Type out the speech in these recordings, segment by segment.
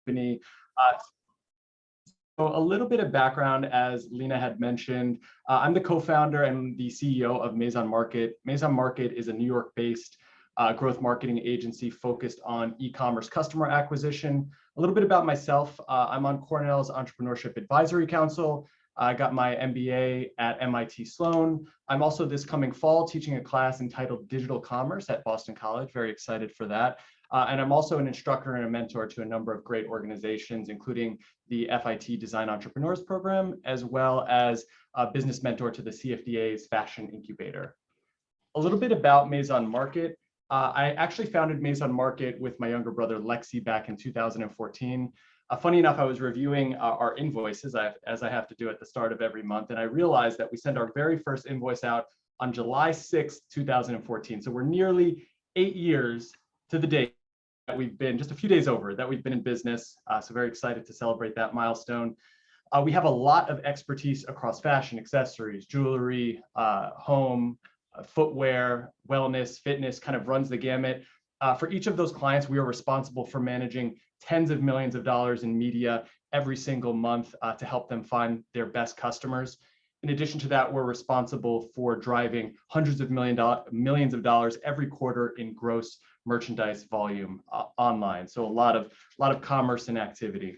company. So a little bit of background, as Lena had mentioned, I'm the co-founder and the CEO of Maison Market. Maison Market is a New York-based growth marketing agency focused on e-commerce customer acquisition. A little bit about myself, I'm on Cornell's Entrepreneurship Advisory Council. I got my MBA at MIT Sloan. I'm also this coming fall teaching a class entitled Digital Commerce at Boston College. Very excited for that. And I'm also an instructor and a mentor to a number of great organizations, including the FIT Design Entrepreneurs Program, as well as a business mentor to the CFDA's Fashion Incubator. A little bit about Maison Market. I actually founded Maison Market with my younger brother, Lexi, back in 2014. Funny enough, I was reviewing our invoices, as I have to do at the start of every month, and I realized that we sent our very first invoice out on July 6th, 2014. So we're nearly 8 years to the date that we've been, just a few days over, that we've been in business. So very excited to celebrate that milestone. We have a lot of expertise across fashion, accessories, jewelry, home, footwear, wellness, fitness, kind of runs the gamut. For each of those clients, we are responsible for managing tens of millions of dollars in media every single month to help them find their best customers. In addition to that, we're responsible for driving hundreds of millions of dollars every quarter in gross merchandise volume online. So a lot of commerce and activity.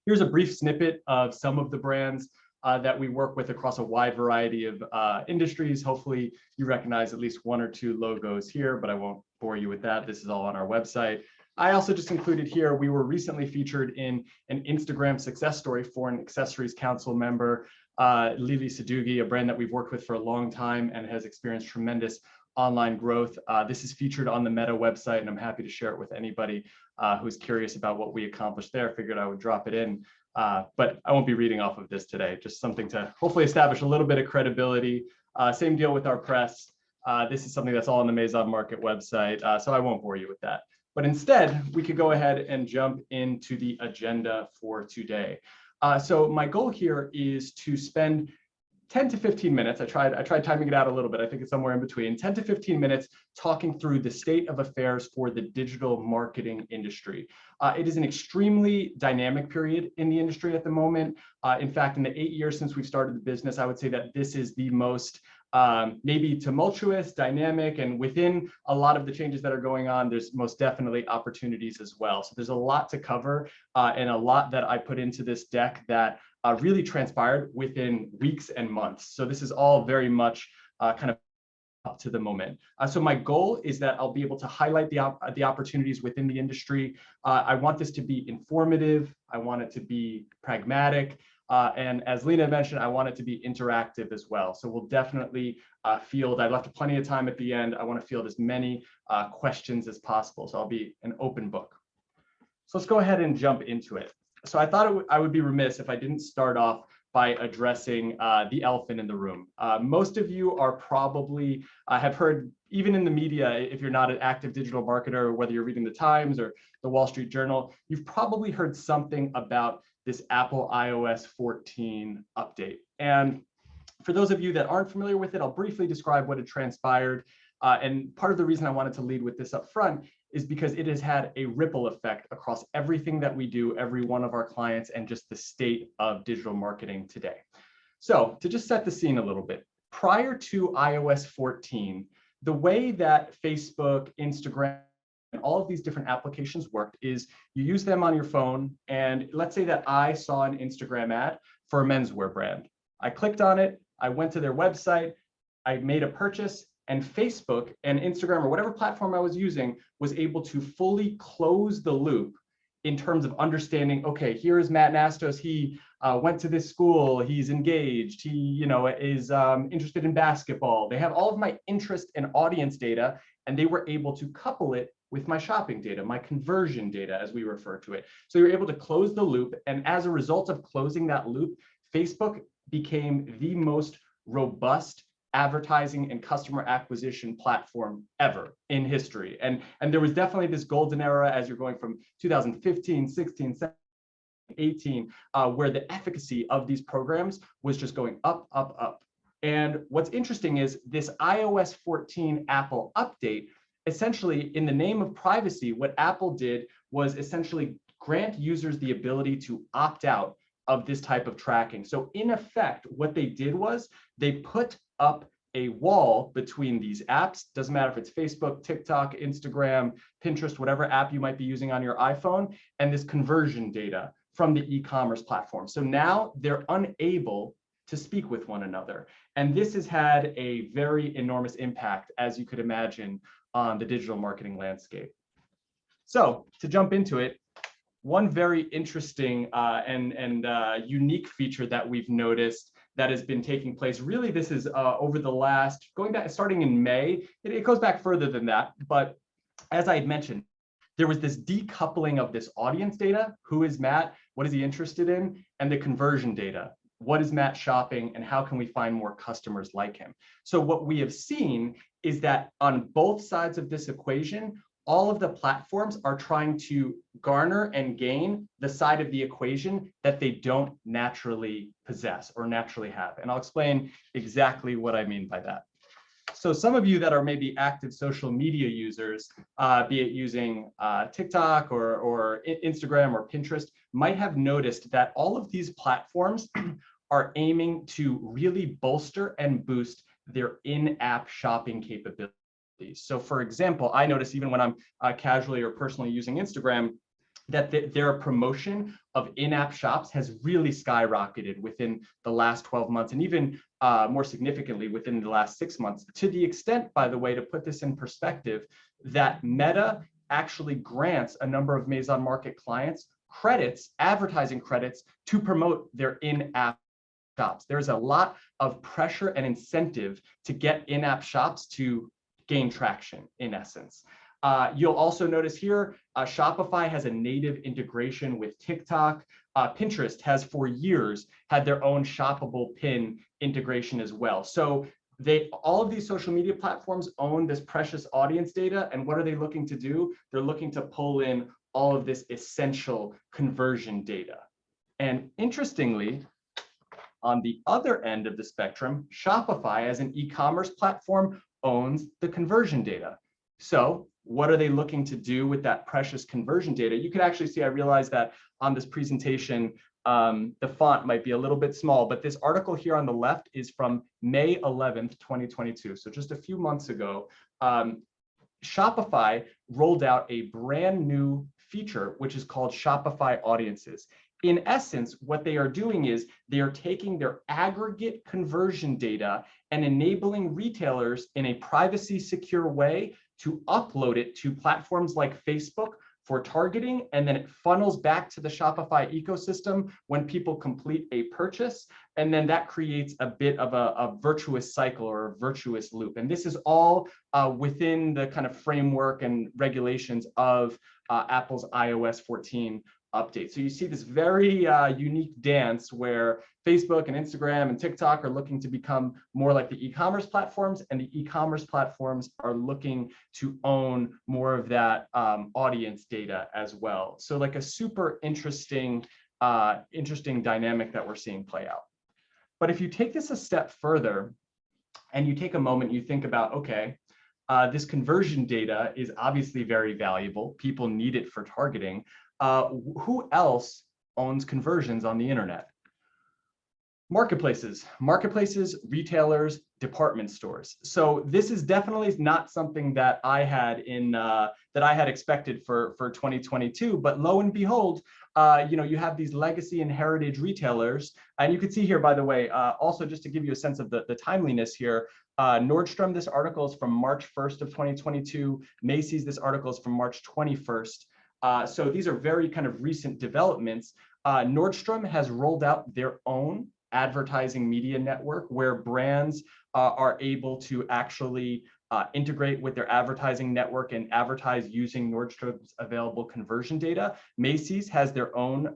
Here's a brief snippet of some of the brands that we work with across a wide variety of industries. Hopefully you recognize at least one or two logos here, but I won't bore you with that. This is all on our website. I also just included here, we were recently featured in an Instagram success story for an Accessories Council member, Lili Sadugi, a brand that we've worked with for a long time and has experienced tremendous online growth. This is featured on the Meta website, and I'm happy to share it with anybody who's curious about what we accomplished there. I figured I would drop it in, but I won't be reading off of this today, just something to hopefully establish a little bit of credibility. Same deal with our press. This is something that's all on the Maison Market website, so I won't bore you with that. But instead, we could go ahead and jump into the agenda for today. So my goal here is to spend 10 to 15 minutes. I tried timing it out a little bit. I think it's somewhere in between 10 to 15 minutes talking through the state of affairs for the digital marketing industry. It is an extremely dynamic period in the industry at the moment. In fact, in the 8 years since we've started the business, I would say that this is the most maybe tumultuous, dynamic, and within a lot of the changes that are going on, there's most definitely opportunities as well. So there's a lot to cover and a lot that I put into this deck that really transpired within weeks and months. So this is all very much kind of up to the moment. So my goal is that I'll be able to highlight the opportunities within the industry. I want this to be informative. I want it to be pragmatic. And as Lena mentioned, I want it to be interactive as well. So we'll definitely field, I left plenty of time at the end. I want to field as many questions as possible. So I'll be an open book. So let's go ahead and jump into it. So I thought I would be remiss if I didn't start off by addressing the elephant in the room. Most of you are probably have heard, even in the media, if you're not an active digital marketer, whether you're reading the Times or the Wall Street Journal, you've probably heard something about this Apple iOS 14 update. And for those of you that aren't familiar with it, I'll briefly describe what had transpired. And part of the reason I wanted to lead with this up front is because it has had a ripple effect across everything that we do, every one of our clients, and just the state of digital marketing today. So to just set the scene a little bit, prior to iOS 14, the way that Facebook, Instagram, and all of these different applications worked is you use them on your phone, and let's say that I saw an Instagram ad for a menswear brand. I clicked on it, I went to their website, I made a purchase, and Facebook and Instagram or whatever platform I was using was able to fully close the loop in terms of understanding, okay, here is Matt Nastos. He went to this school, he's engaged, he is interested in basketball. They have all of my interest and audience data, and they were able to couple it with my shopping data, my conversion data, as we refer to it. So you're able to close the loop. And as a result of closing that loop, Facebook became the most robust advertising and customer acquisition platform ever in history. And there was definitely this golden era as you're going from 2015, 16, 17, 18, where the efficacy of these programs was just going up, up, up. And what's interesting is this iOS 14 Apple update, essentially in the name of privacy, what Apple did was essentially grant users the ability to opt out of this type of tracking. So in effect, what they did was they put up a wall between these apps. Doesn't matter if it's Facebook, TikTok, Instagram, Pinterest, whatever app you might be using on your iPhone, and this conversion data from the e-commerce platform. So now they're unable to speak with one another. And this has had a very enormous impact, as you could imagine, on the digital marketing landscape. So to jump into it, one very interesting and unique feature that we've noticed that has been taking place, really this is over the last, going back, starting in May, it goes back further than that, but as I had mentioned, there was this decoupling of this audience data, who is Matt, what is he interested in, and the conversion data. What is Matt shopping and how can we find more customers like him? So what we have seen is that on both sides of this equation, all of the platforms are trying to garner and gain the side of the equation that they don't naturally possess or naturally have. And I'll explain exactly what I mean by that. So some of you that are maybe active social media users, be it using TikTok or Instagram or Pinterest, might have noticed that all of these platforms are aiming to really bolster and boost their in-app shopping capabilities. So for example, I notice even when I'm casually or personally using Instagram, that their promotion of in-app shops has really skyrocketed within the last 12 months, and even more significantly within the last 6 months, to the extent, by the way, to put this in perspective, that Meta actually grants a number of Maison Market clients credits, advertising credits, to promote their in-app shops. There's a lot of pressure and incentive to get in-app shops to gain traction, in essence. You'll also notice here, Shopify has a native integration with TikTok. Pinterest has for years had their own shoppable pin integration as well. So all of these social media platforms own this precious audience data. And what are they looking to do? They're looking to pull in all of this essential conversion data. And interestingly, on the other end of the spectrum, Shopify as an e-commerce platform owns the conversion data. So what are they looking to do with that precious conversion data? You can actually see, I realize that on this presentation, the font might be a little bit small, but this article here on the left is from May 11th, 2022. So just a few months ago, Shopify rolled out a brand new feature, which is called Shopify Audiences. In essence, what they are doing is they are taking their aggregate conversion data and enabling retailers in a privacy secure way to upload it to platforms like Facebook for targeting, and then it funnels back to the Shopify ecosystem when people complete a purchase, and then that creates a bit of a virtuous cycle or a virtuous loop. And this is all within the kind of framework and regulations of Apple's iOS 14 update. So you see this very unique dance where Facebook and Instagram and TikTok are looking to become more like the e-commerce platforms, and the e-commerce platforms are looking to own more of that audience data as well. So like a super interesting dynamic that we're seeing play out. But if you take this a step further and you take a moment, you think about, okay, this conversion data is obviously very valuable. People need it for targeting. Who else owns conversions on the internet? Marketplaces, retailers, department stores. So this is definitely not something that I had expected for 2022. But lo and behold, you have these legacy and heritage retailers, and you can see here, by the way, also just to give you a sense of the timeliness here. Nordstrom, this article is from March 1st of 2022. Macy's, this article is from March 21st. So these are very kind of recent developments. Nordstrom has rolled out their own advertising media network where brands are able to actually integrate with their advertising network and advertise using Nordstrom's available conversion data. Macy's has their own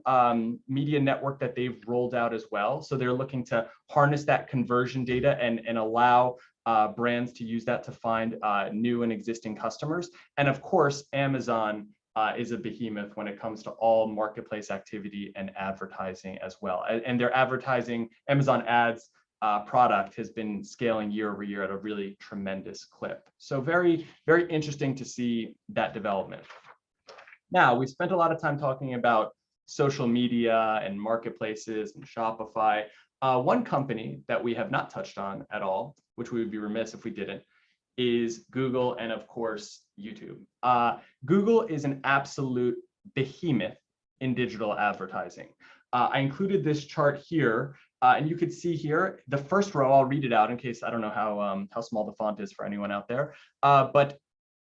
media network that they've rolled out as well. So they're looking to harness that conversion data and allow brands to use that to find new and existing customers. And of course, Amazon is a behemoth when it comes to all marketplace activity and advertising as well. And their advertising, Amazon Ads product has been scaling year over year at a really tremendous clip. So very, very interesting to see that development. Now, we've spent a lot of time talking about social media and marketplaces and Shopify. One company that we have not touched on at all, which we would be remiss if we didn't, is Google and, of course, YouTube. Google is an absolute behemoth in digital advertising. I included this chart here, and you could see here, the first row, I'll read it out in case, I don't know how small the font is for anyone out there, but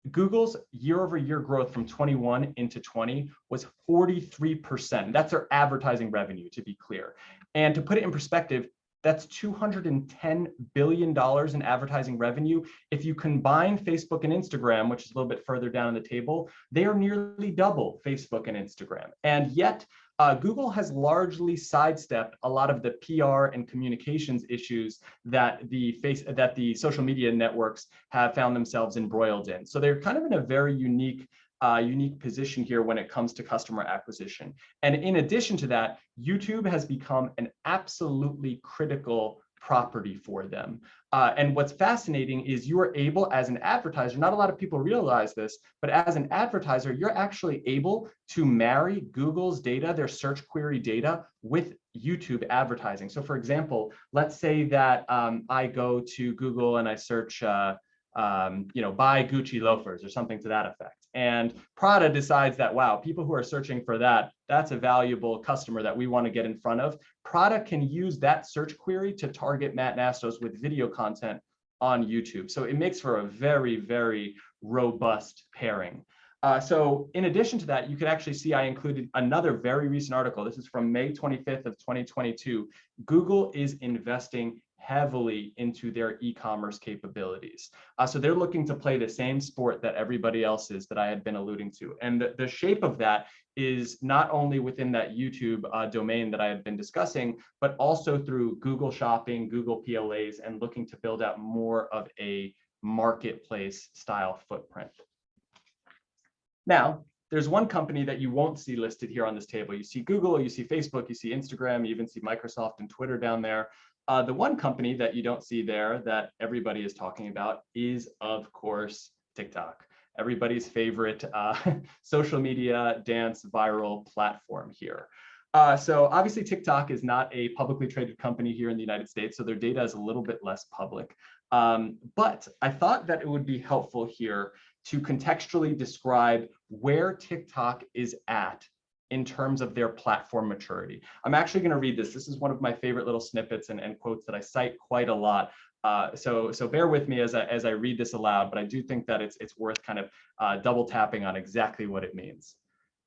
Google's year-over-year growth from 21 into 20 was 43%. That's their advertising revenue, to be clear. And to put it in perspective, that's $210 billion in advertising revenue. If you combine Facebook and Instagram, which is a little bit further down in the table, they are nearly double Facebook and Instagram. And yet, Google has largely sidestepped a lot of the PR and communications issues that the social media networks have found themselves embroiled in. So they're kind of in a very unique position here when it comes to customer acquisition. And in addition to that, YouTube has become an absolutely critical property for them. And what's fascinating is you are able, as an advertiser, not a lot of people realize this, but as an advertiser, you're actually able to marry Google's data, their search query data, with YouTube advertising. So for example, let's say that I go to Google and I search, buy Gucci loafers or something to that effect. And Prada decides that, wow, people who are searching for that, that's a valuable customer that we want to get in front of. Prada can use that search query to target Matt Nastos with video content on YouTube. So it makes for a very, very robust pairing. So in addition to that, you could actually see I included another very recent article. This is from May 25th of 2022. Google is investing heavily into their e-commerce capabilities. So they're looking to play the same sport that everybody else is that I had been alluding to. And the shape of that is not only within that YouTube domain that I had been discussing, but also through Google Shopping, Google PLAs, and looking to build out more of a marketplace style footprint. Now, there's one company that you won't see listed here on this table. You see Google, you see Facebook, you see Instagram, you even see Microsoft and Twitter down there. The one company that you don't see there that everybody is talking about is, of course, TikTok. Everybody's favorite social media dance viral platform here. So obviously TikTok is not a publicly traded company here in the United States, so their data is a little bit less public. But I thought that it would be helpful here to contextually describe where TikTok is at in terms of their platform maturity. I'm actually going to read this. This is one of my favorite little snippets and quotes that I cite quite a lot. So bear with me as I read this aloud, but I do think that it's worth kind of double tapping on exactly what it means.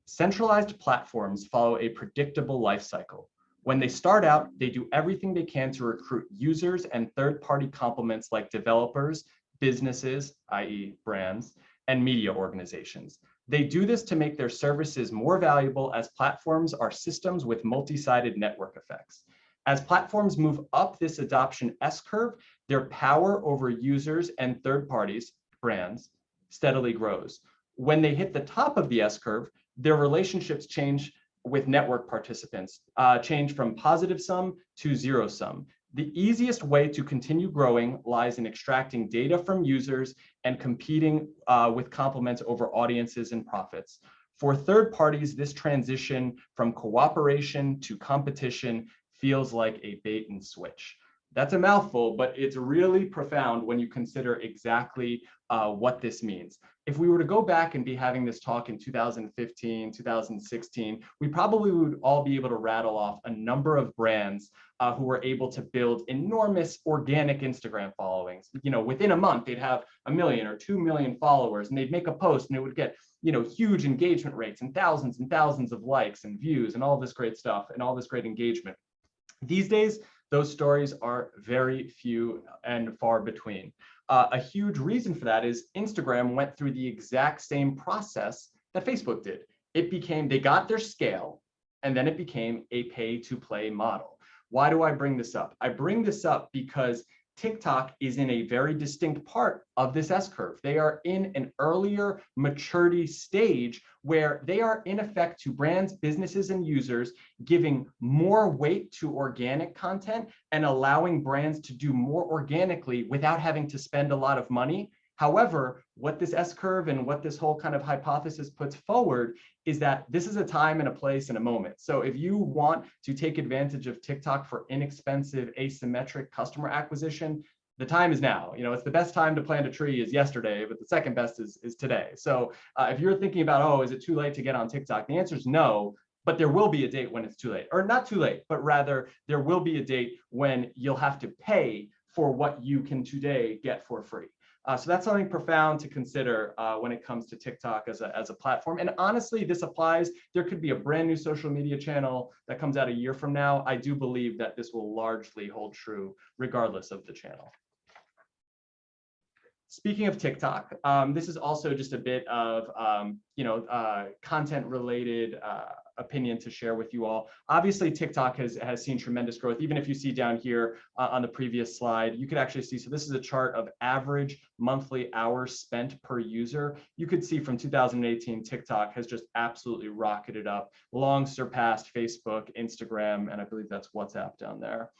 Centralized platforms follow a predictable life cycle. When they start out, they do everything they can to recruit users and third-party complements like developers, businesses, i.e. brands, and media organizations. They do this to make their services more valuable, as platforms are systems with multi-sided network effects. As platforms move up this adoption S-curve, their power over users and third parties, brands, steadily grows. When they hit the top of the S-curve, their relationships change with network participants, change from positive sum to zero sum. The easiest way to continue growing lies in extracting data from users and competing with complements over audiences and profits. For third parties, this transition from cooperation to competition feels like a bait and switch. That's a mouthful, but it's really profound when you consider exactly what this means. If we were to go back and be having this talk in 2015, 2016, we probably would all be able to rattle off a number of brands who were able to build enormous organic Instagram followings. Within a month, they'd have 1 million or 2 million followers, and they'd make a post and it would get, huge engagement rates and thousands of likes and views and all this great stuff and all this great engagement. These days, those stories are very few and far between. A huge reason for that is Instagram went through the exact same process that Facebook did. They got their scale, and then it became a pay-to-play model. Why do I bring this up? I bring this up because TikTok is in a very distinct part of this S-curve. They are in an earlier maturity stage where they are, in effect, to brands, businesses, and users, giving more weight to organic content and allowing brands to do more organically without having to spend a lot of money However, what this S-curve and what this whole kind of hypothesis puts forward is that this is a time and a place and a moment. So if you want to take advantage of TikTok for inexpensive, asymmetric customer acquisition, the time is now. It's the best time to plant a tree is yesterday, but the second best is today. So if you're thinking about, oh, is it too late to get on TikTok? The answer is no, but there will be a date when it's too late, or not too late, but rather there will be a date when you'll have to pay for what you can today get for free. So that's something profound to consider when it comes to TikTok as a platform. And honestly, this applies. There could be a brand new social media channel that comes out a year from now. I do believe that this will largely hold true regardless of the channel. Speaking of TikTok, this is also just a bit of content-related opinion to share with you all. Obviously, TikTok has seen tremendous growth. Even if you see down here on the previous slide, you could actually see, so this is a chart of average monthly hours spent per user. You could see from 2018, TikTok has just absolutely rocketed up, long surpassed Facebook, Instagram, and I believe that's WhatsApp down there.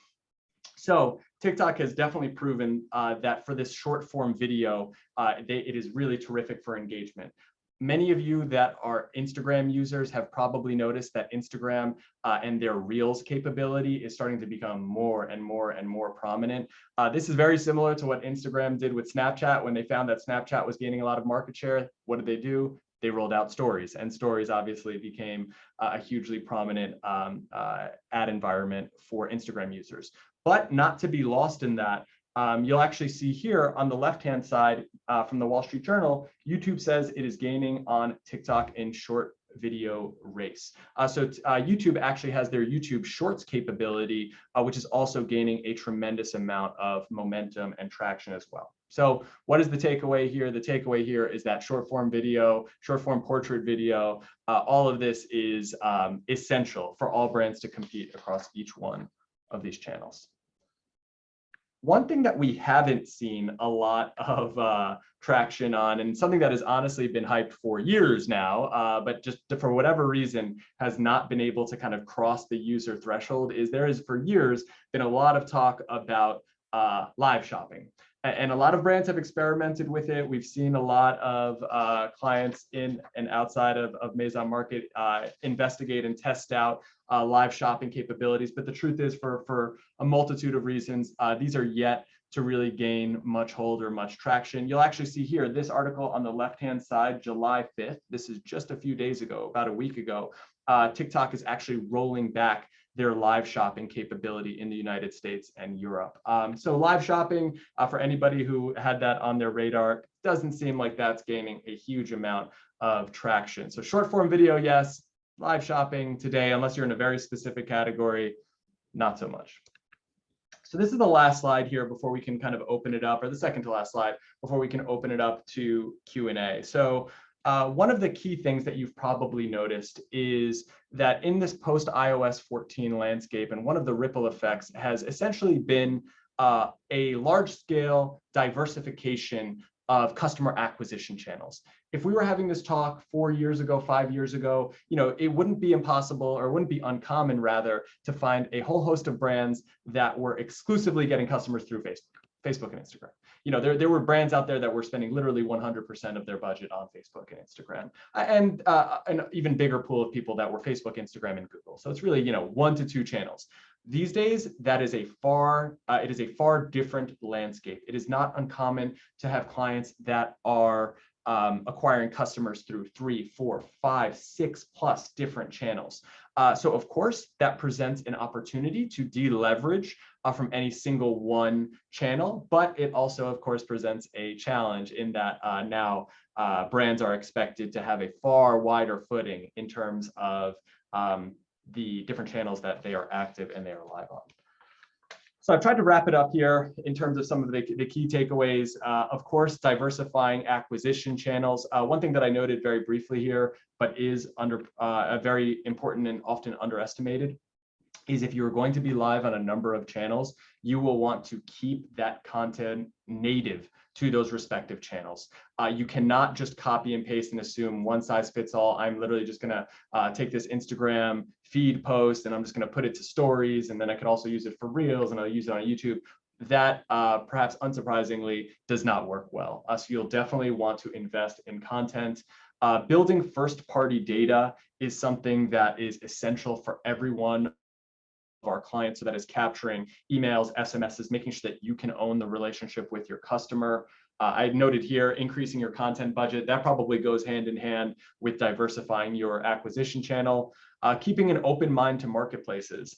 So TikTok has definitely proven that for this short form video, it is really terrific for engagement. Many of you that are Instagram users have probably noticed that Instagram and their Reels capability is starting to become more and more and more prominent. This is very similar to what Instagram did with Snapchat when they found that Snapchat was gaining a lot of market share. What did they do? They rolled out stories, and stories obviously became a hugely prominent ad environment for Instagram users. But not to be lost in that, you'll actually see here on the left-hand side from the Wall Street Journal, YouTube says it is gaining on TikTok in short video race. So YouTube actually has their YouTube Shorts capability, which is also gaining a tremendous amount of momentum and traction as well. So what is the takeaway here? The takeaway here is that short form video, short form portrait video, all of this is essential for all brands to compete across each one of these channels. One thing that we haven't seen a lot of traction on, and something that has honestly been hyped for years now, but just for whatever reason has not been able to kind of cross the user threshold, is there has for years been a lot of talk about live shopping. And a lot of brands have experimented with it. We've seen a lot of clients in and outside of Maison Market investigate and test out live shopping capabilities. But the truth is, for a multitude of reasons, these are yet to really gain much hold or much traction. You'll actually see here, this article on the left-hand side, July 5th, this is just a few days ago, about a week ago, TikTok is actually rolling back their live shopping capability in the United States and Europe. So live shopping, for anybody who had that on their radar, doesn't seem like that's gaining a huge amount of traction. So short form video, yes. Live shopping today, unless you're in a very specific category, not so much. So this is the last slide here before we can kind of open it up, or the second to last slide, before we can open it up to Q&A. So one of the key things that you've probably noticed is that in this post iOS 14 landscape, and one of the ripple effects has essentially been a large scale diversification of customer acquisition channels. If we were having this talk 4 years ago, 5 years ago, it wouldn't be impossible, or wouldn't be uncommon rather, to find a whole host of brands that were exclusively getting customers through Facebook and Instagram. There were brands out there that were spending literally 100% of their budget on Facebook and Instagram, and an even bigger pool of people that were Facebook, Instagram, and Google. So it's really 1 to 2 channels. These days, that is it is a far different landscape. It is not uncommon to have clients that are acquiring customers through 3, 4, 5, 6+ different channels. So of course, that presents an opportunity to deleverage from any single one channel, but it also, of course, presents a challenge in that now brands are expected to have a far wider footing in terms of the different channels that they are active and they are live on. So I've tried to wrap it up here in terms of some of the key takeaways. Of course, diversifying acquisition channels. One thing that I noted very briefly here, but is very important and often underestimated, is if you're going to be live on a number of channels, you will want to keep that content native to those respective channels. You cannot just copy and paste and assume one size fits all. I'm literally just gonna take this Instagram feed post and I'm just gonna put it to stories, and then I could also use it for Reels, and I'll use it on YouTube. that perhaps unsurprisingly does not work well. So you'll definitely want to invest in content. Building first-party data is something that is essential for everyone of our clients. So that is capturing emails, SMSs, making sure that you can own the relationship with your customer. I noted here, increasing your content budget, that probably goes hand in hand with diversifying your acquisition channel. Keeping an open mind to marketplaces.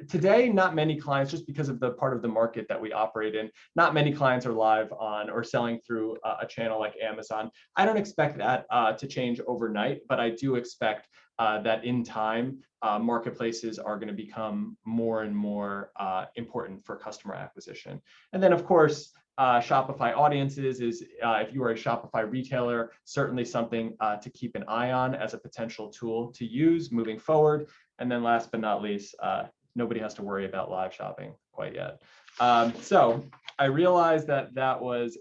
Today, not many clients, just because of the part of the market that we operate in, not many clients are live on or selling through a channel like Amazon. I don't expect that to change overnight, but I do expect that in time, marketplaces are going to become more and more important for customer acquisition. And then, of course, Shopify audiences is, if you are a Shopify retailer, certainly something to keep an eye on as a potential tool to use moving forward. And then last but not least, nobody has to worry about live shopping quite yet. So I realized that that was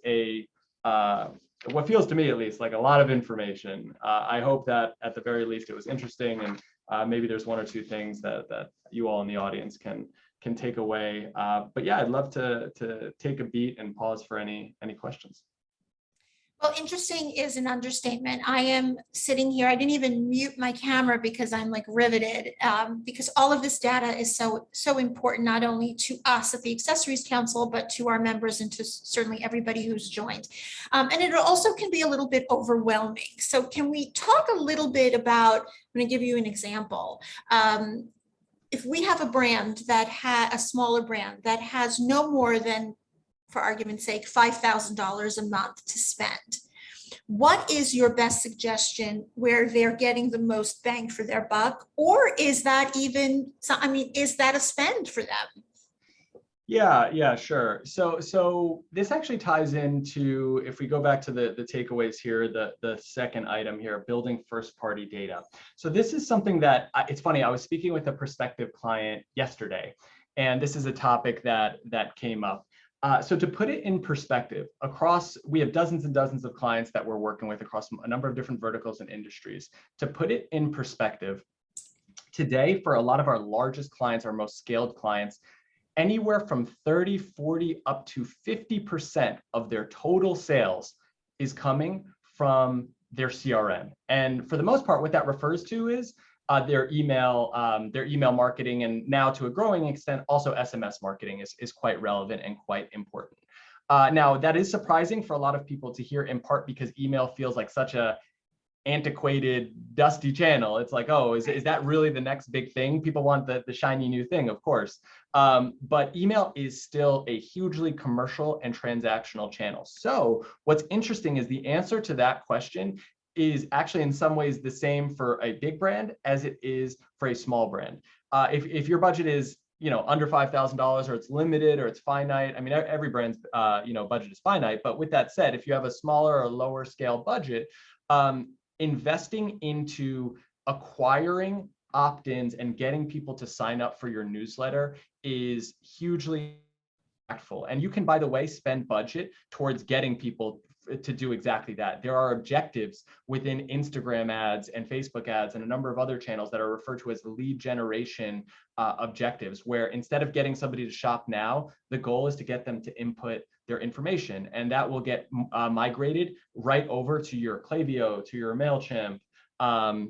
what feels to me at least like a lot of information. I hope that at the very least it was interesting, and maybe there's one or two things that you all in the audience can take away. But yeah, I'd love to take a beat and pause for any questions. Well, interesting is an understatement. I am sitting here, I didn't even mute my camera because I'm like riveted, because all of this data is so important, not only to us at the Accessories Council, but to our members and to certainly everybody who's joined. And it also can be a little bit overwhelming. So can we talk a little bit about, I'm going to give you an example. If we have a brand that a smaller brand that has no more than, for argument's sake, $5,000 a month to spend, what is your best suggestion where they're getting the most bang for their buck? Or is that even, I mean, is that a spend for them? Yeah, sure. So this actually ties into, if we go back to the takeaways here, the second item here, building first party data. So this is something that, it's funny, I was speaking with a prospective client yesterday, and this is a topic that came up. So to put it in perspective, we have dozens and dozens of clients that we're working with across a number of different verticals and industries. To put it in perspective, today for a lot of our largest clients, our most scaled clients, anywhere from 30, 40, up to 50% of their total sales is coming from their CRM. And for the most part, what that refers to is their email marketing, and now to a growing extent, also SMS marketing is quite relevant and quite important. Now, that is surprising for a lot of people to hear, in part because email feels like such a antiquated, dusty channel. It's like, oh, is that really the next big thing? People want the shiny new thing, of course. But email is still a hugely commercial and transactional channel. So what's interesting is the answer to that question is actually in some ways the same for a big brand as it is for a small brand. If your budget is under $5,000, or it's limited, or it's finite. I mean, every brand's budget is finite. But with that said, if you have a smaller or lower scale budget, investing into acquiring opt-ins and getting people to sign up for your newsletter is hugely impactful. And you can, by the way, spend budget towards getting people to do exactly that. There are objectives within Instagram ads and Facebook ads and a number of other channels that are referred to as lead generation objectives, where instead of getting somebody to shop now, the goal is to get them to input their information, and that will get migrated right over to your Klaviyo, to your MailChimp,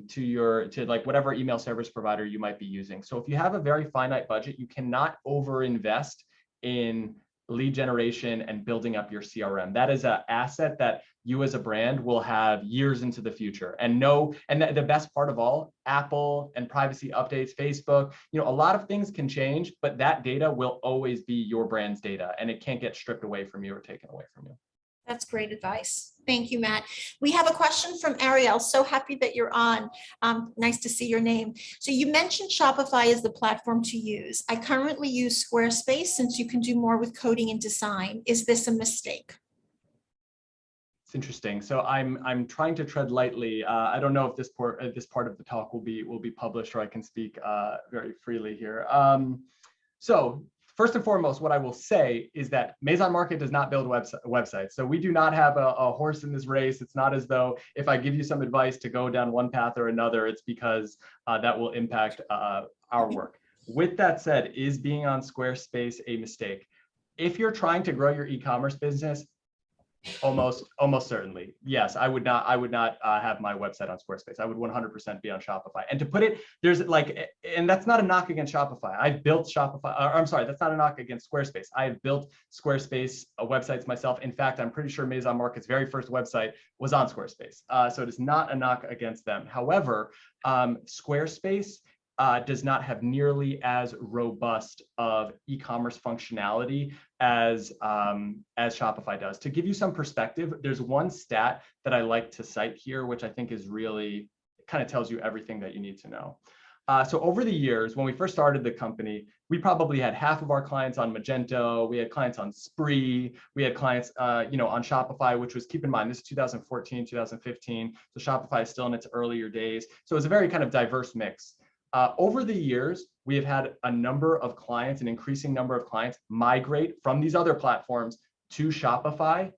to like whatever email service provider you might be using. So if you have a very finite budget, you cannot overinvest in lead generation and building up your CRM. That is an asset that you as a brand will have years into the future. And the best part of all, Apple and privacy updates, Facebook, a lot of things can change, but that data will always be your brand's data, and it can't get stripped away from you or taken away from you. That's great advice. Thank you, Matt. We have a question from Ariel. So happy that you're on. Nice to see your name. So you mentioned Shopify is the platform to use. I currently use Squarespace since you can do more with coding and design. Is this a mistake? It's interesting. So I'm trying to tread lightly. I don't know if this part of the talk will be published, or I can speak very freely here. So first and foremost, what I will say is that Maison Market does not build websites. So we do not have a horse in this race. It's not as though if I give you some advice to go down one path or another, it's because that will impact our work. With that said, is being on Squarespace a mistake? if you're trying to grow your e-commerce business, almost certainly, yes. I would not have my website on Squarespace. I would 100% be on Shopify. And to put it, there's like, and that's not a knock against Shopify. I've built Shopify, or I'm sorry, that's not a knock against Squarespace. I've built Squarespace websites myself. In fact, I'm pretty sure Maison Market's very first website was on Squarespace. So it is not a knock against them. However, Squarespace does not have nearly as robust of e-commerce functionality as Shopify does. To give you some perspective, there's one stat that I like to cite here, which I think is really kind of tells you everything that you need to know. So over the years, when we first started the company, we probably had half of our clients on Magento, we had clients on Spree, we had clients on Shopify, which was, keep in mind, this is 2014, 2015. So Shopify is still in its earlier days. So it's a very kind of diverse mix. Over the years, we have had a number of clients, an increasing number of clients, migrate from these other platforms to Shopify.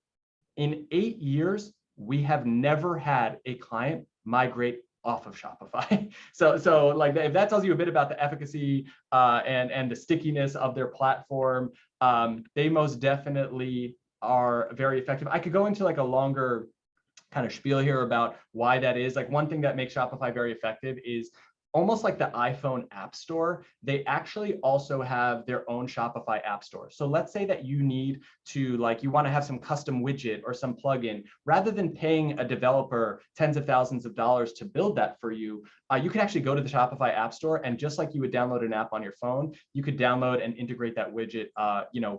In 8 years, we have never had a client migrate off of Shopify. So like, if that tells you a bit about the efficacy and the stickiness of their platform, they most definitely are very effective. I could go into like a longer kind of spiel here about why that is. Like, one thing that makes Shopify very effective is, almost like the iPhone App Store, they actually also have their own Shopify App Store. So let's say that you need to, like, you want to have some custom widget or some plugin. Rather than paying a developer tens of thousands of dollars to build that for you, you can actually go to the Shopify App Store, and just like you would download an app on your phone, you could download and integrate that widget,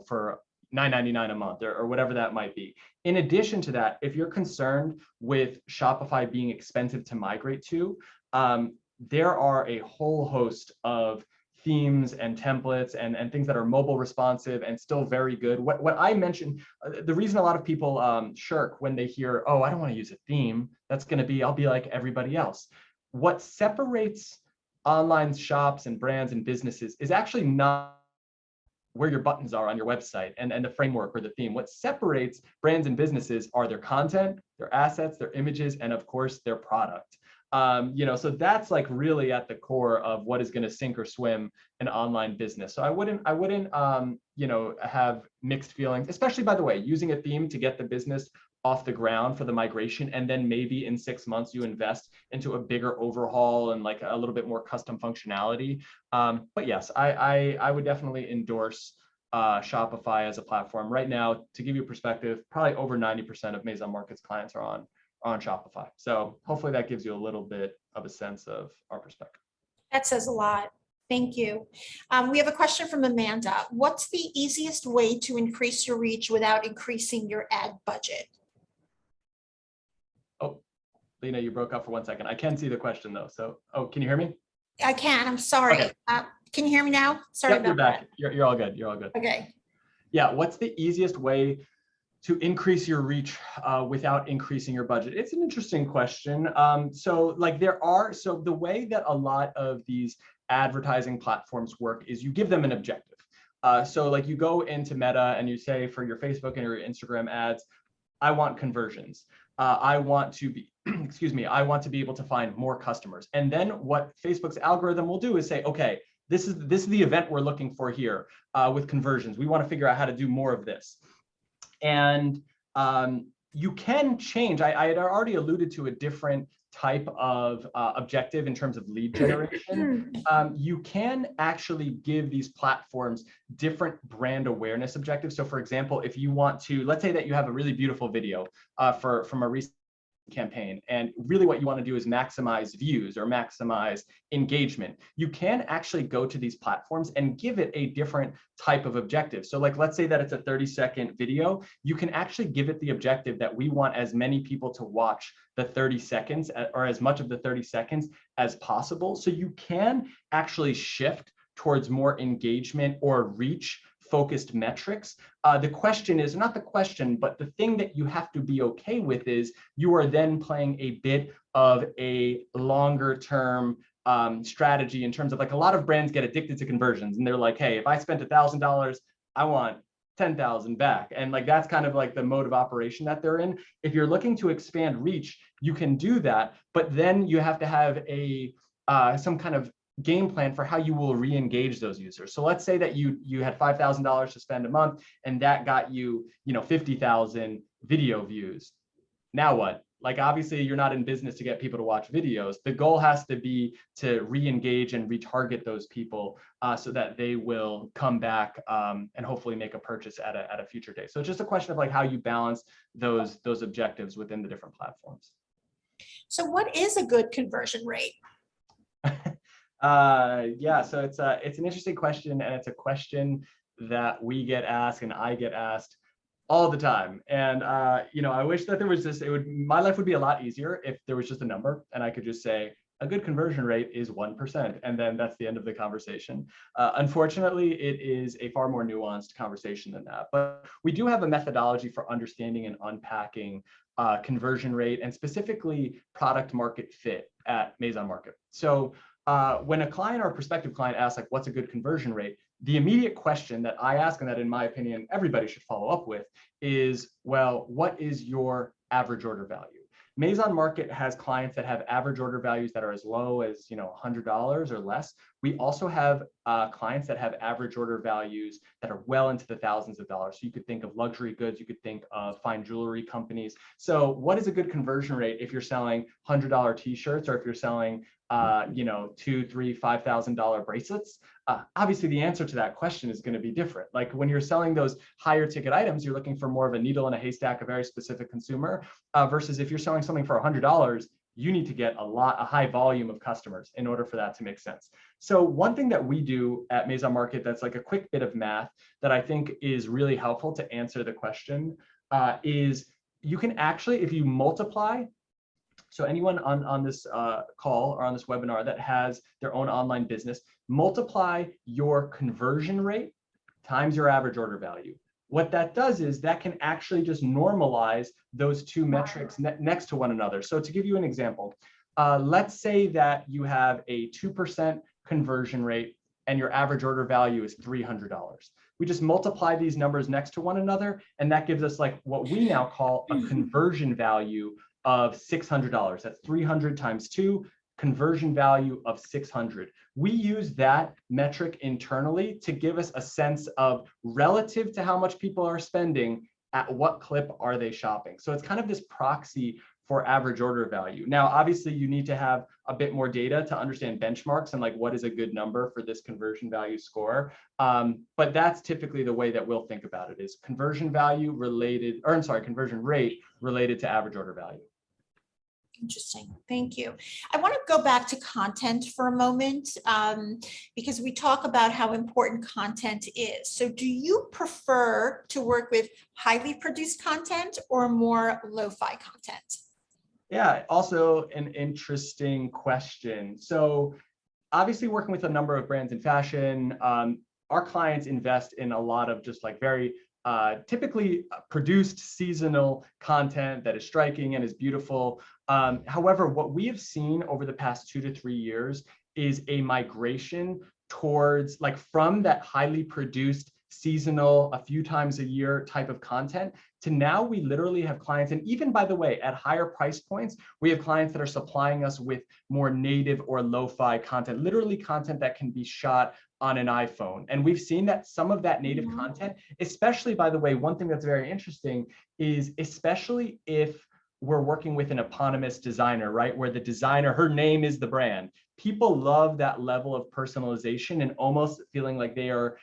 for $9.99 a month or whatever that might be. In addition to that, if you're concerned with Shopify being expensive to migrate to, there are a whole host of themes and templates and things that are mobile responsive and still very good. What I mentioned, the reason a lot of people shirk when they hear, oh, I don't want to use a theme, that's going to be, I'll be like everybody else. What separates online shops and brands and businesses is actually not where your buttons are on your website and the framework or the theme. What separates brands and businesses are their content, their assets, their images, and of course, their product. So that's like really at the core of what is going to sink or swim an online business. So I wouldn't have mixed feelings, especially, by the way, using a theme to get the business off the ground for the migration, and then maybe in 6 months you invest into a bigger overhaul and like a little bit more custom functionality. But yes, I would definitely endorse Shopify as a platform. Right now, to give you a perspective, probably over 90% of Maison Market's clients are on Shopify. So hopefully that gives you a little bit of a sense of our perspective. That says a lot. Thank you. We have a question from Amanda. What's the easiest way to increase your reach without increasing your ad budget? Oh, Lena, you broke up for 1 second. I can see the question though. So, can you hear me? I can. I'm sorry. Okay. Can you hear me now? Sorry Yep, about you're back. that. You're all good. You're all good. Okay. Yeah. What's the easiest way to increase your reach without increasing your budget? It's an interesting question. So the way that a lot of these advertising platforms work is you give them an objective. So like you go into Meta and you say, for your Facebook and your Instagram ads, I want conversions. I want to be, I want to be able to find more customers. And then what Facebook's algorithm will do is say, okay, this is the event we're looking for here with conversions. We want to figure out how to do more of this. And you can change. I had already alluded to a different type of objective in terms of lead generation. You can actually give these platforms different brand awareness objectives. So for example, if you want to, let's say that you have a really beautiful video from a recent campaign, and really what you want to do is maximize views or maximize engagement, you can actually go to these platforms and give it a different type of objective. So like, let's say that it's a 30-second video, you can actually give it the objective that we want as many people to watch the 30 seconds or as much of the 30 seconds as possible. So you can actually shift towards more engagement or reach focused metrics. The question is not the question, but the thing that you have to be okay with is you are then playing a bit of a longer term strategy in terms of, like, a lot of brands get addicted to conversions and they're like, hey, if I spent $1,000, I want 10,000 back. And like, that's kind of like the mode of operation that they're in. If you're looking to expand reach, you can do that, but then you have to have some kind of game plan for how you will re-engage those users. So let's say that you had $5,000 to spend a month, and that got you, 50,000 video views. Now what? Like, obviously you're not in business to get people to watch videos. The goal has to be to re-engage and retarget those people so that they will come back and hopefully make a purchase at a future date. So it's just a question of like how you balance those objectives within the different platforms. So what is a good conversion rate? Yeah, so it's an interesting question, and it's a question that we get asked and I get asked all the time. And I wish that there was just, my life would be a lot easier if there was just a number and I could just say a good conversion rate is 1%, and then that's the end of the conversation. Unfortunately, it is a far more nuanced conversation than that. But we do have a methodology for understanding and unpacking conversion rate, and specifically product market fit at Maison Market. So when a client or prospective client asks, like, what's a good conversion rate? The immediate question that I ask, and that in my opinion, everybody should follow up with, is, well, what is your average order value? Maison Market has clients that have average order values that are as low as $100 or less. We also have clients that have average order values that are well into the thousands of dollars. So you could think of luxury goods, you could think of fine jewelry companies. So what is a good conversion rate if you're selling $100 t-shirts, or if you're selling $2,000, $3,000, $5,000 bracelets? Obviously, the answer to that question is going to be different. Like when you're selling those higher ticket items, you're looking for more of a needle in a haystack, a very specific consumer, versus if you're selling something for $100, you need to get a high volume of customers in order for that to make sense. So one thing that we do at Maison Market that's like a quick bit of math that I think is really helpful to answer the question is you can actually, if you multiply, so anyone on this call or on this webinar that has their own online business, multiply your conversion rate times your average order value. What that does is that can actually just normalize those two metrics next to one another. So to give you an example, let's say that you have a 2% conversion rate and your average order value is $300. We just multiply these numbers next to one another, and that gives us like what we now call a conversion value of $600. That's 300 times 2, conversion value of 600. We use that metric internally to give us a sense of, relative to how much people are spending, at what clip are they shopping. So it's kind of this proxy for average order value. Now, obviously, you need to have a bit more data to understand benchmarks and like what is a good number for this conversion value score. But that's typically the way that we'll think about it, is conversion value related, or I'm sorry, conversion rate related to average order value. Interesting. Thank you. I want to go back to content for a moment because we talk about how important content is. So do you prefer to work with highly produced content or more lo-fi content? Yeah, also an interesting question. So obviously working with a number of brands in fashion, our clients invest in a lot of just like very typically produced seasonal content that is striking and is beautiful. However, what we have seen over the past 2 to 3 years is a migration towards, like, from that highly produced seasonal, a few times a year type of content, to now we literally have clients, and even, by the way, at higher price points, we have clients that are supplying us with more native or lo-fi content, literally content that can be shot on an iPhone. And we've seen that some of that native content, especially, by the way, one thing that's very interesting is, especially if we're working with an eponymous designer, right? Where the designer, her name is the brand. People love that level of personalization and almost feeling like they are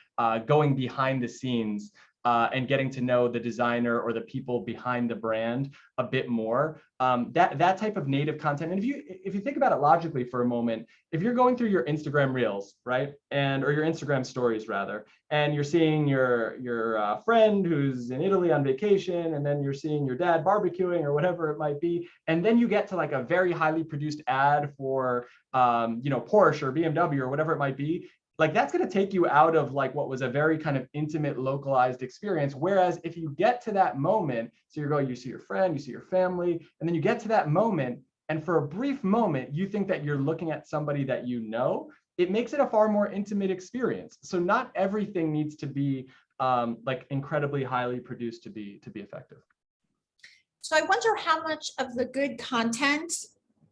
going behind the scenes and getting to know the designer or the people behind the brand a bit more. That type of native content. And if you think about it logically for a moment, if you're going through your Instagram reels, right, or your Instagram stories rather, and you're seeing your friend who's in Italy on vacation, and then you're seeing your dad barbecuing or whatever it might be, and then you get to like a very highly produced ad for Porsche or BMW or whatever it might be. Like, that's going to take you out of like what was a very kind of intimate, localized experience. Whereas if you get to that moment, so you see your friend, you see your family, and then you get to that moment, and for a brief moment, you think that you're looking at somebody that you know, it makes it a far more intimate experience. So not everything needs to be like incredibly highly produced to be effective. So I wonder how much of the good content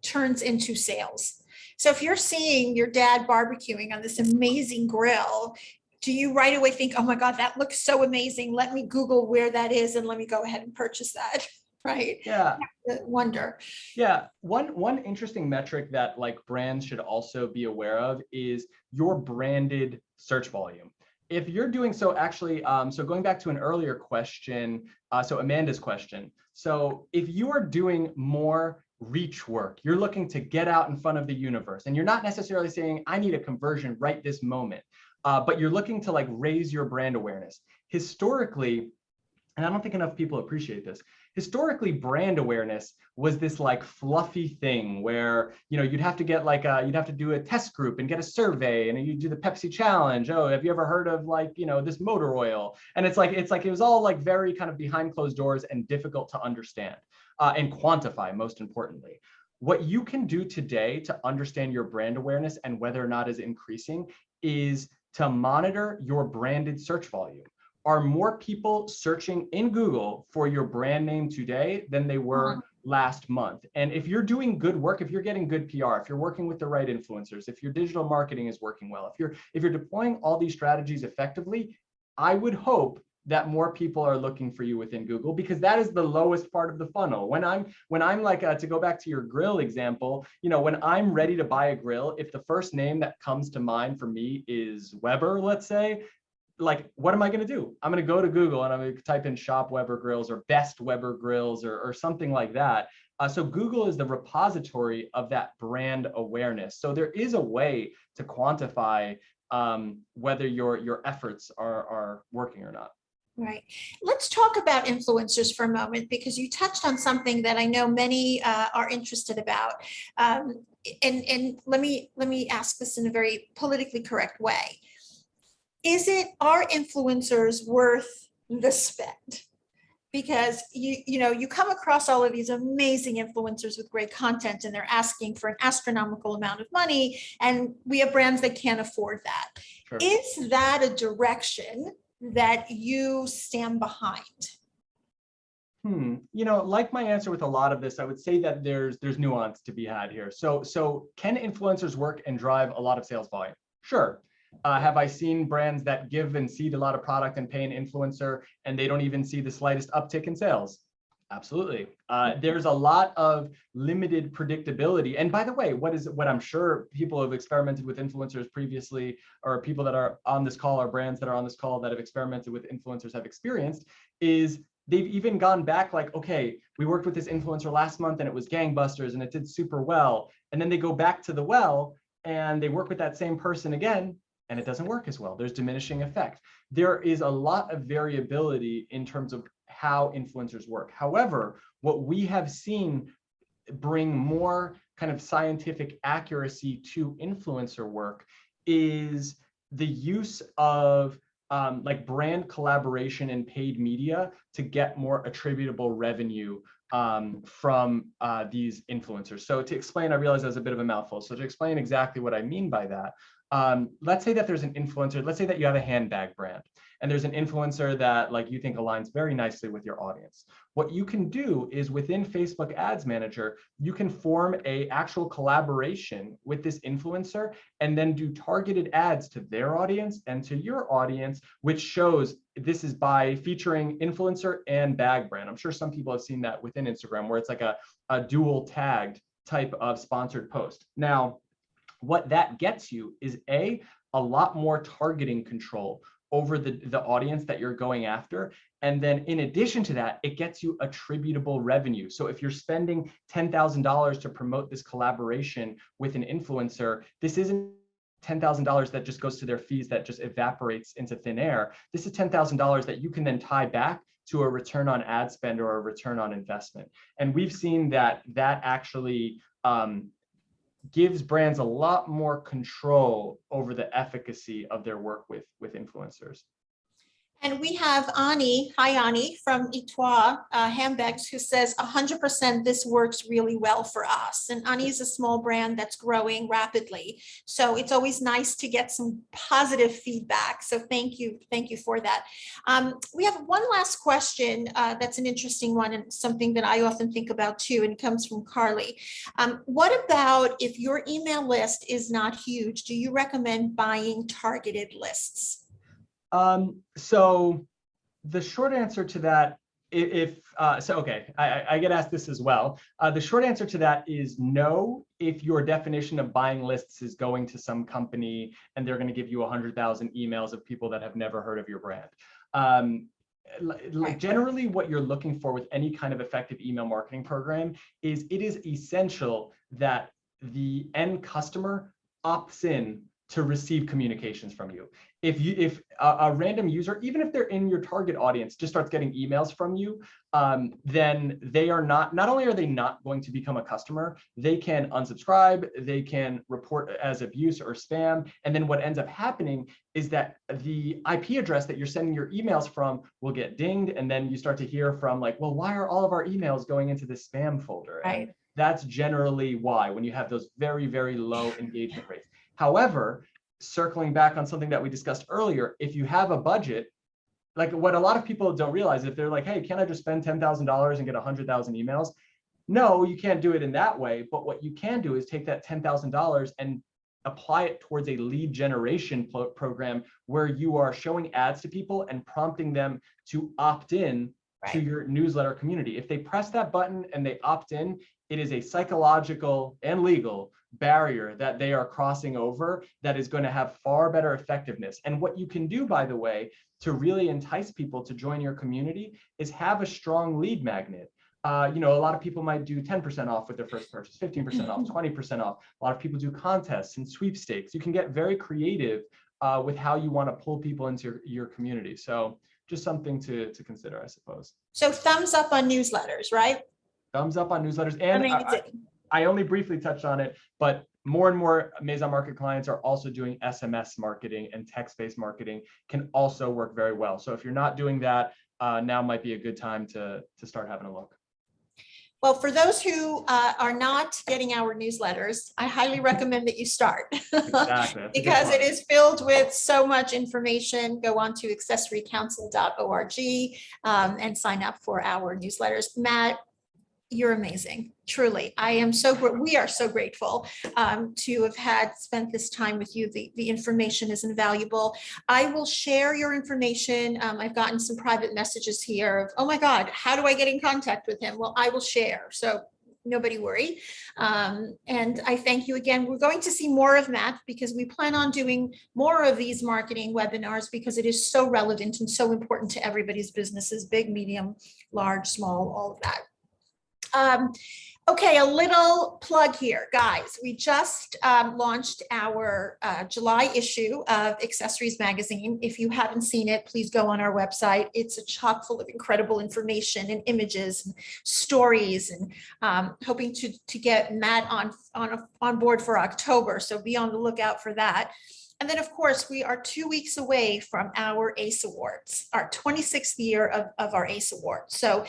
turns into sales. So if you're seeing your dad barbecuing on this amazing grill, do you right away think, oh my God, that looks so amazing. Let me Google where that is and let me go ahead and purchase that, right? Yeah. Wonder. Yeah, one interesting metric that like brands should also be aware of is your branded search volume. If you're doing so, actually, so going back to an earlier question, so Amanda's question. So if you are doing more reach work, you're looking to get out in front of the universe, and you're not necessarily saying, I need a conversion right this moment, but you're looking to like raise your brand awareness. Historically, and I don't think enough people appreciate this. Historically, brand awareness was this like fluffy thing where, you know, you'd have to get like you'd have to do a test group and get a survey, and you do the Pepsi challenge. Oh, have you ever heard of like, you know, this motor oil? And it's like it was all like very kind of behind closed doors and difficult to understand and quantify, most importantly. What you can do today to understand your brand awareness and whether or not it's increasing is to monitor your branded search volume. Are more people searching in Google for your brand name today than they were last month? And if you're doing good work, if you're getting good PR, if you're working with the right influencers, if your digital marketing is working well, if you're deploying all these strategies effectively, I would hope that more people are looking for you within Google, because that is the lowest part of the funnel. When I'm like, to go back to your grill example, you know, when I'm ready to buy a grill, if the first name that comes to mind for me is Weber, let's say, like, what am I going to do? I'm going to go to Google and I'm going to type in shop Weber grills or best Weber grills or something like that. So Google is the repository of that brand awareness. So there is a way to quantify whether your efforts are working or not. Right. Let's talk about influencers for a moment, because you touched on something that I know many are interested about. And let me ask this in a very politically correct way. Are influencers worth the spend? Because you come across all of these amazing influencers with great content, and they're asking for an astronomical amount of money, and we have brands that can't afford that. Sure. Is that a direction that you stand behind? You know, like my answer with a lot of this, I would say that there's nuance to be had here. So can influencers work and drive a lot of sales volume? Sure. Have I seen brands that give and seed a lot of product and pay an influencer and they don't even see the slightest uptick in sales? Absolutely. There's a lot of limited predictability. And by the way, what I'm sure people have experimented with influencers previously, or people that are on this call, or brands that are on this call that have experimented with influencers have experienced, is they've even gone back like, okay, we worked with this influencer last month and it was gangbusters and it did super well. And then they go back to the well and they work with that same person again, and it doesn't work as well. There's diminishing effect. There is a lot of variability in terms of how influencers work. However, what we have seen bring more kind of scientific accuracy to influencer work is the use of like brand collaboration and paid media to get more attributable revenue from these influencers. So to explain, I realize that was a bit of a mouthful. So to explain exactly what I mean by that, let's say that there's an influencer, let's say that you have a handbag brand, and there's an influencer that like you think aligns very nicely with your audience. What you can do is within Facebook Ads Manager, you can form a actual collaboration with this influencer and then do targeted ads to their audience and to your audience, which shows this is by featuring influencer and bag brand. I'm sure some people have seen that within Instagram, where it's like a dual tagged type of sponsored post. Now, what that gets you is a lot more targeting control over the audience that you're going after. And then in addition to that, it gets you attributable revenue. So if you're spending $10,000 to promote this collaboration with an influencer, this isn't $10,000 that just goes to their fees that just evaporates into thin air. This is $10,000 that you can then tie back to a return on ad spend or a return on investment. And we've seen that actually gives brands a lot more control over the efficacy of their work with influencers. And we have Ani, hi Ani, from Etoile Handbags, who says 100% this works really well for us. And Ani is a small brand that's growing rapidly. So it's always nice to get some positive feedback. So thank you for that. We have one last question that's an interesting one and something that I often think about too, and it comes from Carly. What about if your email list is not huge? Do you recommend buying targeted lists? So the short answer to that, okay, I get asked this as well. The short answer to that is no, if your definition of buying lists is going to some company and they're going to give you 100,000 emails of people that have never heard of your brand. Generally, what you're looking for with any kind of effective email marketing program is it is essential that the end customer opts in to receive communications from you. If a random user, even if they're in your target audience, just starts getting emails from you, then they are not only are they not going to become a customer, they can unsubscribe, they can report as abuse or spam. And then what ends up happening is that the IP address that you're sending your emails from will get dinged. And then you start to hear from like, well, why are all of our emails going into this spam folder? Right. And that's generally why, when you have those very, very low engagement rates. However, circling back on something that we discussed earlier, if you have a budget, like what a lot of people don't realize, if they're like, hey, can I just spend $10,000 and get 100,000 emails? No, you can't do it in that way. But what you can do is take that $10,000 and apply it towards a lead generation program where you are showing ads to people and prompting them to opt in to your newsletter community. If they press that button and they opt in, it is a psychological and legal barrier that they are crossing over that is going to have far better effectiveness. And what you can do, by the way, to really entice people to join your community is have a strong lead magnet. A lot of people might do 10% off with their first purchase, 15% off, 20% off. A lot of people do contests and sweepstakes. You can get very creative with how you want to pull people into your community. So just something to consider, I suppose. So thumbs up on newsletters, right? Thumbs up on newsletters. And I only briefly touched on it, but more and more Maison Market clients are also doing SMS marketing, and text-based marketing can also work very well. So if you're not doing that, now might be a good time to start having a look. Well, for those who are not getting our newsletters, I highly recommend that you start. Exactly. Because it is filled with so much information. Go on to accessorycouncil.org and sign up for our newsletters. Matt, you're amazing. Truly. We are so grateful to have spent this time with you. The information is invaluable. I will share your information. I've gotten some private messages here of, oh my God, how do I get in contact with him? Well, I will share. So nobody worry. And I thank you again. We're going to see more of Matt because we plan on doing more of these marketing webinars because it is so relevant and so important to everybody's businesses, big, medium, large, small, all of that. Okay, a little plug here, guys. We just launched our July issue of Accessories Magazine. If you haven't seen it, please go on our website. It's a chock full of incredible information and images and stories, and hoping to get Matt on board for October. So be on the lookout for that. And then, of course, we are 2 weeks away from our ACE Awards, our 26th year of our ACE Awards. So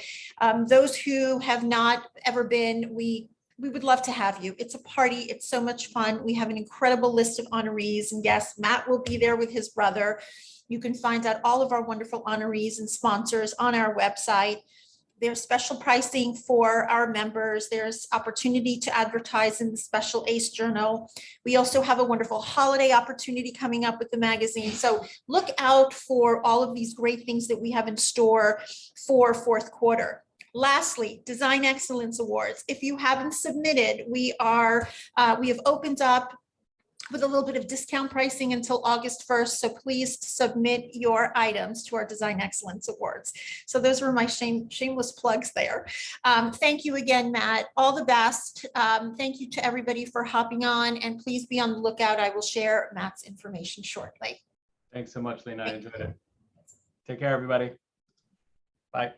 those who have not ever been, we would love to have you. It's a party. It's so much fun. We have an incredible list of honorees. And yes, Matt will be there with his brother. You can find out all of our wonderful honorees and sponsors on our website. There's special pricing for our members. There's opportunity to advertise in the special ACE Journal. We also have a wonderful holiday opportunity coming up with the magazine. So look out for all of these great things that we have in store for fourth quarter. Lastly, Design Excellence Awards. If you haven't submitted, we have opened up with a little bit of discount pricing until August 1st. So please submit your items to our Design Excellence Awards. So those were my shameless plugs there. Thank you again, Matt. All the best. Thank you to everybody for hopping on, and please be on the lookout. I will share Matt's information shortly. Thanks so much, Lena. I enjoyed it. Take care, everybody. Bye.